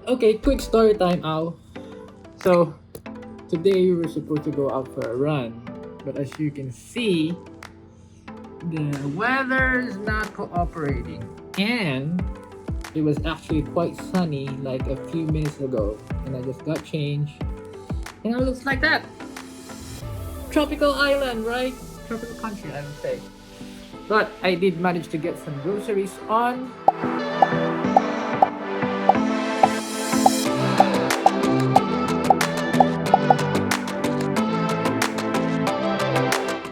Okay, quick story time, Al. So, today we were supposed to go out for a run, but as you can see, the weather is not cooperating. And it was actually quite sunny like a few minutes ago, and I just got changed, and it looks like that. Tropical island, right? Tropical country, I would say. But I did manage to get some groceries on.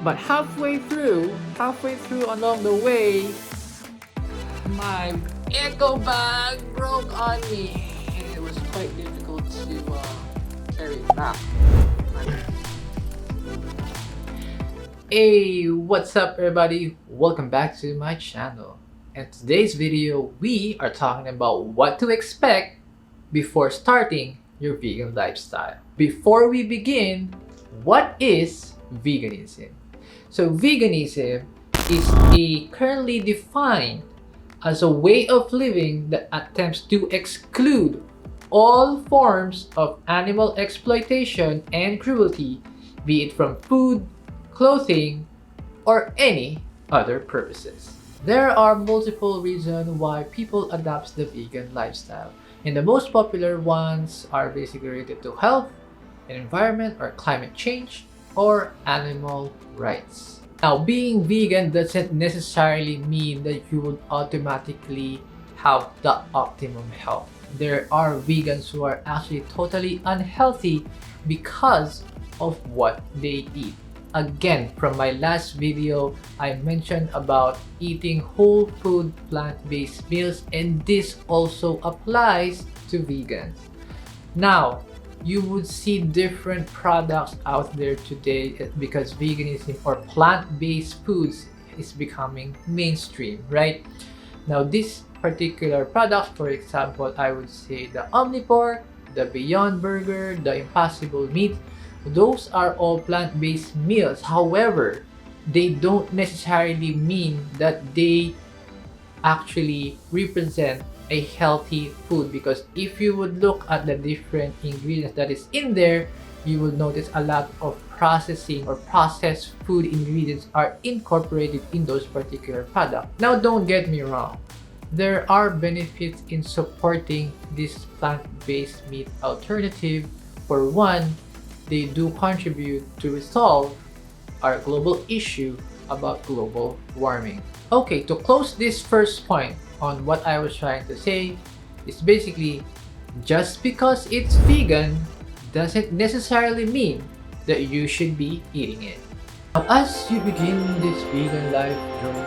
But halfway through along the way, my eco bag broke on me. And it was quite difficult to carry it back. Hey, what's up everybody? Welcome back to my channel. In today's video, we are talking about what to expect before starting your vegan lifestyle. Before we begin, what is veganism? So veganism is currently defined as a way of living that attempts to exclude all forms of animal exploitation and cruelty, be it from food, clothing, or any other purposes. There are multiple reasons why people adopt the vegan lifestyle, and the most popular ones are basically related to health, environment or climate change, or animal rights. Now, being vegan doesn't necessarily mean that you would automatically have the optimum health. There are vegans who are actually totally unhealthy because of what they eat. Again, from my last video, I mentioned about eating whole food plant-based meals, and this also applies to vegans. Now, you would see different products out there today because veganism or plant-based foods is becoming mainstream, right? Now, this particular product, for example, I would say the Omnipore, the Beyond Burger, the Impossible Meat, those are all plant-based meals. However, they don't necessarily mean that they actually represent a healthy food, because if you would look at the different ingredients that is in there, you will notice a lot of processing or processed food ingredients are incorporated in those particular products. Now, don't get me wrong. There are benefits in supporting this plant-based meat alternative. For one, they do contribute to resolve our global issue about global warming. Okay, to close this first point on what I was trying to say, is basically just because it's vegan doesn't necessarily mean that you should be eating it. Now, as you begin this vegan life journey,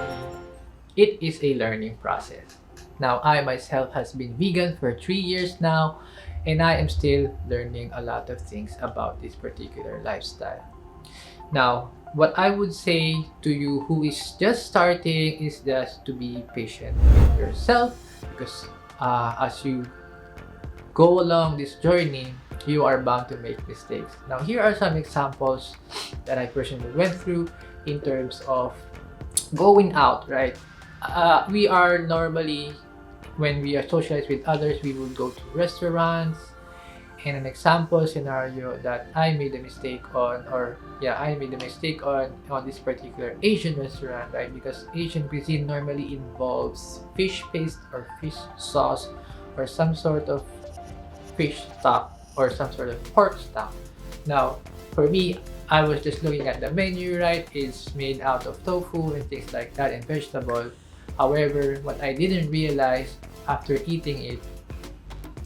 it is a learning process. Now, I myself has been vegan for 3 years now, and I am still learning a lot of things about this particular lifestyle. Now, what I would say to you who is just starting is just to be patient with yourself, because as you go along this journey, you are bound to make mistakes. Now, here are some examples that I personally went through in terms of going out, right? We are normally, when we are socialized with others, we would go to restaurants. And an example scenario that I made a mistake on, on this particular Asian restaurant, right? Because Asian cuisine normally involves fish paste or fish sauce or some sort of fish stock or some sort of pork stock. Now, for me, I was just looking at the menu, right? It's made out of tofu and things like that and vegetable. However, what I didn't realize after eating it,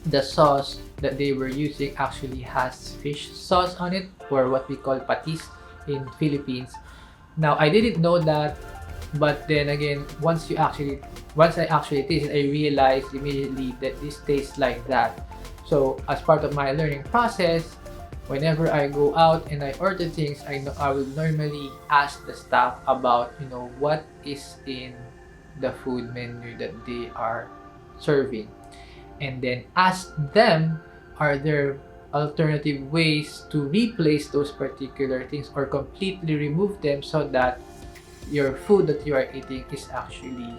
the sauce that they were using actually has fish sauce on it, or what we call patis in Philippines. Now, I didn't know that, but then again, once I actually tasted, I realized immediately that this tastes like that. So as part of my learning process, whenever I go out and I order things, I will normally ask the staff about what is in the food menu that they are serving, and then ask them, are there alternative ways to replace those particular things or completely remove them so that your food that you are eating is actually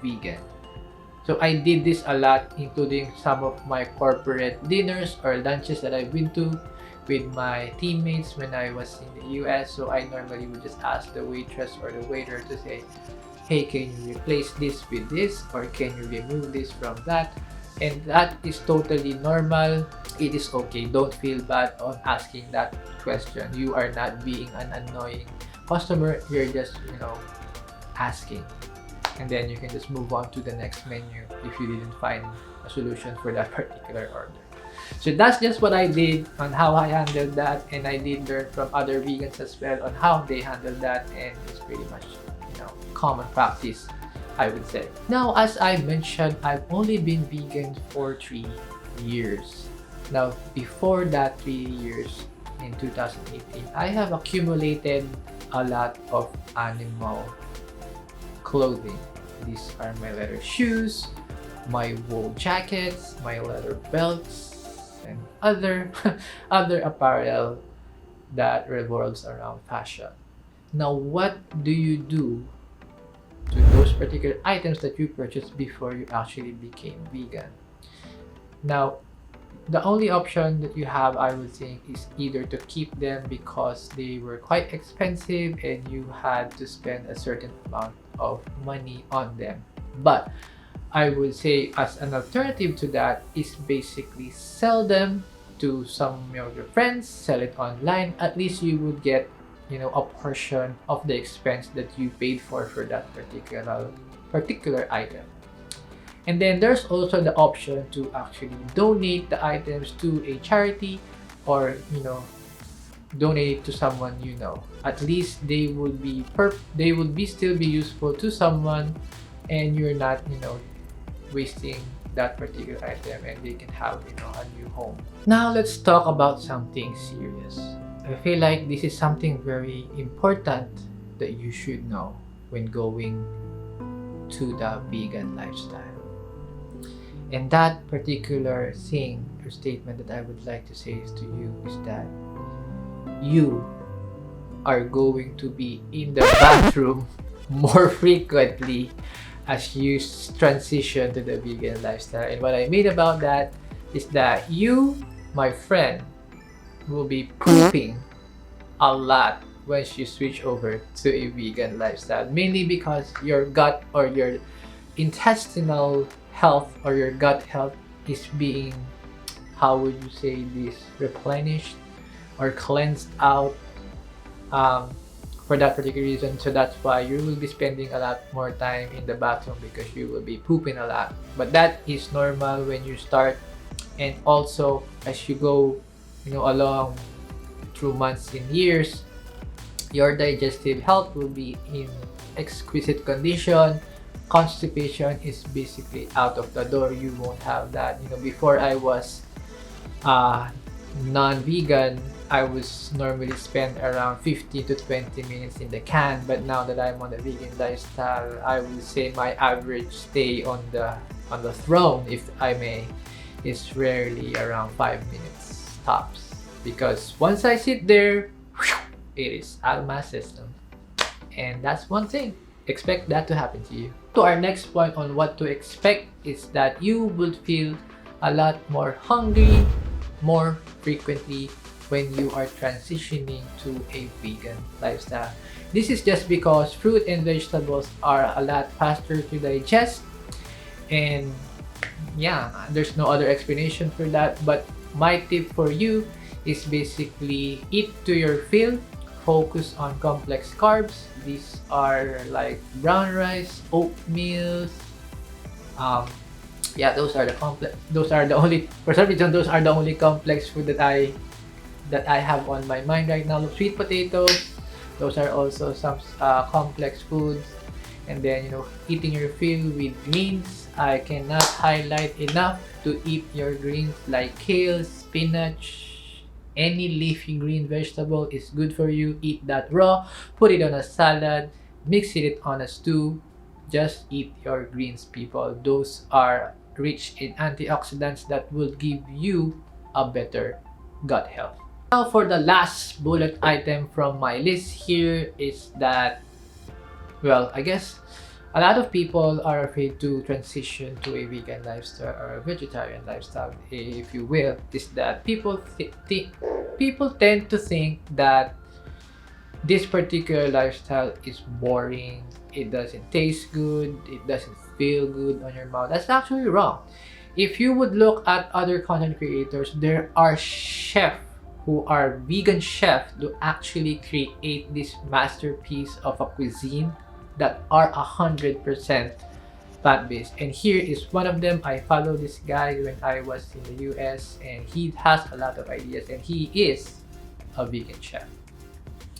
vegan. So I did this a lot, including some of my corporate dinners or lunches that I've been to with my teammates when I was in the US. So I normally would just ask the waitress or the waiter to say, hey, can you replace this with this, or can you remove this from that? And that is totally normal. It is okay. Don't feel bad on asking that question. You are not being an annoying customer. You're just, asking. And then you can just move on to the next menu if you didn't find a solution for that particular order. So that's just what I did on how I handled that, and I did learn from other vegans as well on how they handle that, and it's pretty much, common practice, I would say. Now, as I mentioned, I've only been vegan for 3 years. Now, before that 3 years, in 2018, I have accumulated a lot of animal clothing. These are my leather shoes, my wool jackets, my leather belts, and other other apparel that revolves around fashion. Now, what do you do to those particular items that you purchased before you actually became vegan? Now, the only option that you have, I would think, is either to keep them because they were quite expensive and you had to spend a certain amount of money on them. But I would say, as an alternative to that, is basically sell them to some of your friends, sell it online. At least you would get, a portion of the expense that you paid for that particular item. And then there's also the option to actually donate the items to a charity, or donate it to someone you know. At least they would be still be useful to someone, and you're not wasting that particular item, and they can have a new home. Now let's talk about something serious. I feel like this is something very important that you should know when going to the vegan lifestyle. And that particular thing or statement that I would like to say to you is that you are going to be in the bathroom more frequently as you transition to the vegan lifestyle. And what I mean about that is that you, my friend, will be pooping a lot once you switch over to a vegan lifestyle, mainly because your gut or your intestinal health or your gut health is being, how would you say this, replenished or cleansed out for that particular reason. So that's why you will be spending a lot more time in the bathroom, because you will be pooping a lot. But that is normal when you start, and also as you go along through months and years, your digestive health will be in exquisite condition. Constipation is basically out of the door. You won't have that. Before I was non-vegan, I was normally spend around 15 to 20 minutes in the can. But now that I'm on the vegan lifestyle, I would say my average stay on the throne, if I may, is rarely around 5 minutes tops. Because once I sit there, it is out of my system. And that's one thing. Expect that to happen to you. So our next point on what to expect is that you will feel a lot more hungry more frequently when you are transitioning to a vegan lifestyle. This is just because fruit and vegetables are a lot faster to digest, and yeah, there's no other explanation for that. But my tip for you is basically eat to your fill. Focus on complex carbs. These are like brown rice, oatmeal. Those are the complex. Those are the only, for some reason, those are the only complex food that I have on my mind right now. Sweet potatoes. Those are also some complex foods. And then eating your fill with greens. I cannot highlight enough to eat your greens like kale, spinach. Any leafy green vegetable is good for you. Eat that raw, put it on a salad, mix it on a stew. Just eat your greens, people. Those are rich in antioxidants that will give you a better gut health. Now for the last bullet item from my list here is that Well, I guess a lot of people are afraid to transition to a vegan lifestyle or a vegetarian lifestyle, if you will. Is that people tend to think that this particular lifestyle is boring, it doesn't taste good, it doesn't feel good on your mouth. That's actually wrong. If you would look at other content creators, there are chefs who are vegan chefs to actually create this masterpiece of a cuisine that are 100% plant-based. And here is one of them. I follow this guy when I was in the US, and he has a lot of ideas, and he is a vegan chef.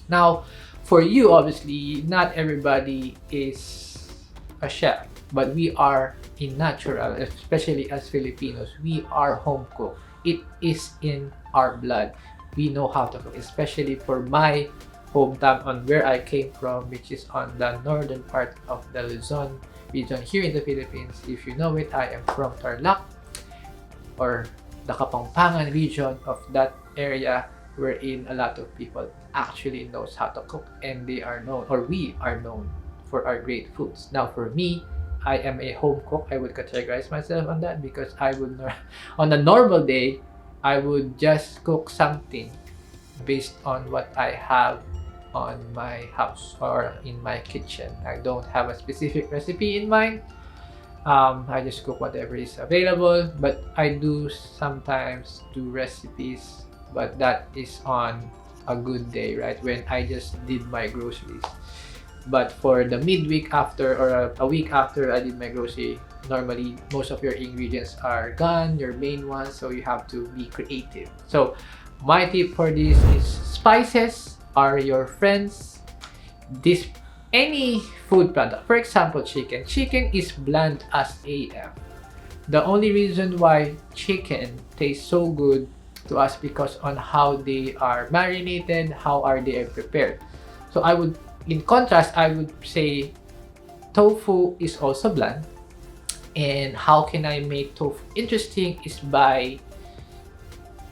Now, for you, obviously, not everybody is a chef, but we are in natural, especially as Filipinos, we are home cook. It is in our blood. We know how to cook, especially for my hometown on where I came from, which is on the northern part of the Luzon region here in the Philippines. If you know it, I am from Tarlac, or the Kapampangan region of that area, wherein a lot of people actually knows how to cook, and they are known, or we are known, for our great foods. Now for me, I am a home cook. I would categorize myself on that because I would on a normal day, I would just cook something based on what I have on my house or in my kitchen. I don't have a specific recipe in mind. I just cook whatever is available, but I do sometimes do recipes, but that is on a good day, right? When I just did my groceries. But for the midweek after, or a week after I did my grocery, normally most of your ingredients are gone, your main ones, so you have to be creative. So my tip for this is spices are your friends. Any food product, for example chicken is bland as AF. The only reason why chicken tastes so good to us because on how they are marinated, how are they prepared. So in contrast, I would say tofu is also bland. And how can I make tofu interesting is by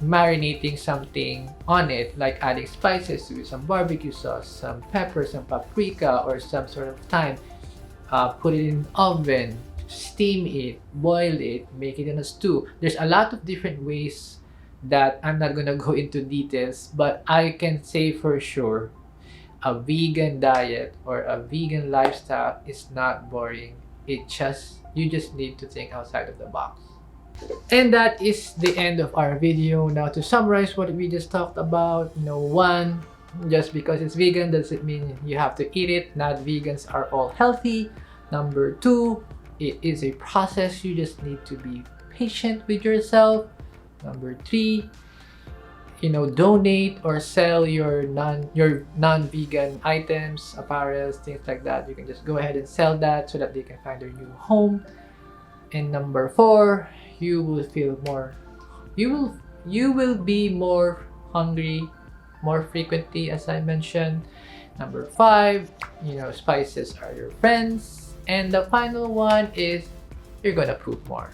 marinating something on it, like adding spices with some barbecue sauce, some pepper, some paprika, or some sort of thyme. Put it in the oven, steam it, boil it, make it in a stew. There's a lot of different ways that I'm not gonna go into details, but I can say for sure a vegan diet or a vegan lifestyle is not boring. You just need to think outside of the box. And that is the end of our video. Now to summarize what we just talked about, one, just because it's vegan doesn't mean you have to eat it. Not vegans are all healthy. Number two, it is a process. You just need to be patient with yourself. Number three, donate or sell your non-vegan items, apparels, things like that. You can just go ahead and sell that so that they can find their new home. And number four, you will be more hungry more frequently, as I mentioned. Number five, spices are your friends. And the final one is you're gonna prove more.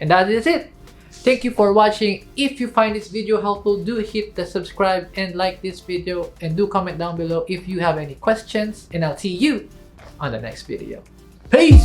And that is it. Thank you for watching. If you find this video helpful, do hit the subscribe and like this video, and do comment down below if you have any questions, and I'll see you on the next video. Peace!